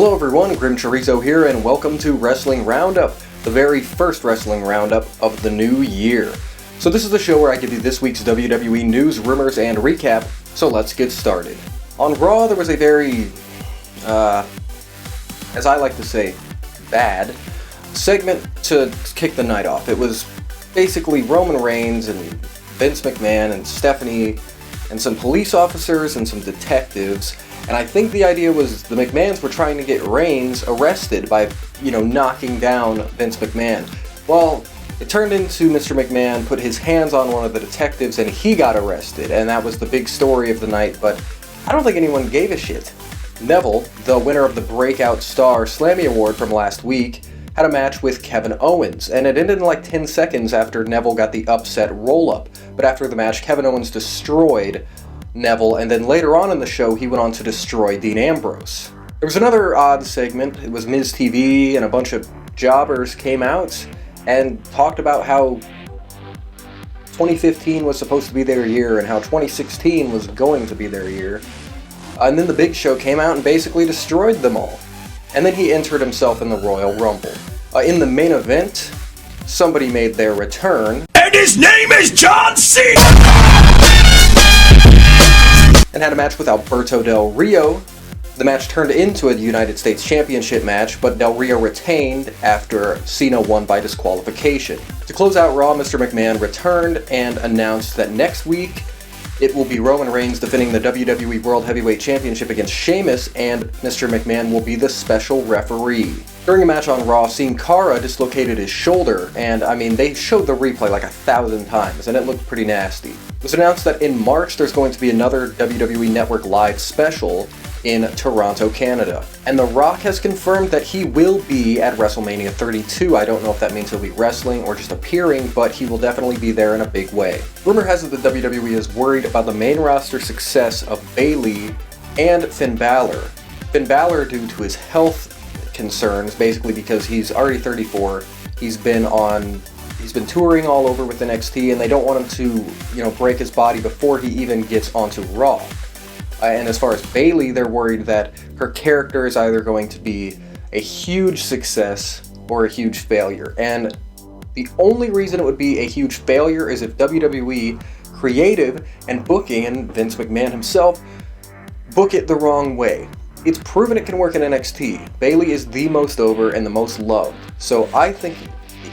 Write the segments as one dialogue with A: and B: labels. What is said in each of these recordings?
A: Hello everyone, GrimmChorizo here, and welcome to Wrestling Roundup, the very first Wrestling Roundup of the new year. So this is the show where I give you this week's WWE news, rumors, and recap, so let's get started. On Raw, there was a very, as I like to say, bad segment to kick the night off. It was basically Roman Reigns and Vince McMahon and Stephanie and some police officers and some detectives. And I think the idea was the McMahons were trying to get Reigns arrested by, knocking down Vince McMahon. Well, it turned into Mr. McMahon put his hands on one of the detectives and he got arrested, and that was the big story of the night, but I don't think anyone gave a shit. Neville, the winner of the Breakout Star Slammy Award from last week, had a match with Kevin Owens, and it ended in like 10 seconds after Neville got the upset roll-up. But after the match, Kevin Owens destroyed Neville, and then later on in the show, he went on to destroy Dean Ambrose. There was another odd segment. It was Miz TV, and a bunch of jobbers came out and talked about how 2015 was supposed to be their year and how 2016 was going to be their year. And then the Big Show came out and basically destroyed them all. And then he entered himself in the Royal Rumble. In the main event, somebody made their return.
B: And his name is John Cena!
A: And had a match with Alberto Del Rio. The match turned into a United States Championship match, but Del Rio retained after Cena won by disqualification. To close out Raw, Mr. McMahon returned and announced that next week it will be Roman Reigns defending the WWE World Heavyweight Championship against Sheamus, and Mr. McMahon will be the special referee. During a match on Raw, Sin Cara dislocated his shoulder, and they showed the replay like 1,000 times, and it looked pretty nasty. It was announced that in March there's going to be another WWE Network Live special in Toronto, Canada. And The Rock has confirmed that he will be at WrestleMania 32. I don't know if that means he'll be wrestling or just appearing, but he will definitely be there in a big way. Rumor has it that WWE is worried about the main roster success of Bayley and Finn Balor. Finn Balor, due to his health concerns, basically because he's already 34, he's been touring all over with NXT, and they don't want him to, break his body before he even gets onto Raw. And as far as Bayley, they're worried that her character is either going to be a huge success or a huge failure. And the only reason it would be a huge failure is if WWE creative and booking, and Vince McMahon himself, book it the wrong way. It's proven it can work in NXT. Bayley is the most over and the most loved. So I think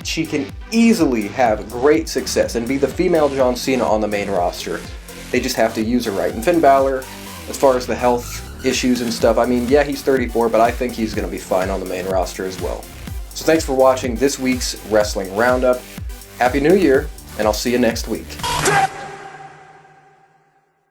A: she can easily have great success and be the female John Cena on the main roster. They just have to use her right. And Finn Balor, as far as the health issues and stuff, yeah, he's 34, but I think he's going to be fine on the main roster as well. So thanks for watching this week's Wrestling Roundup. Happy New Year, and I'll see you next week.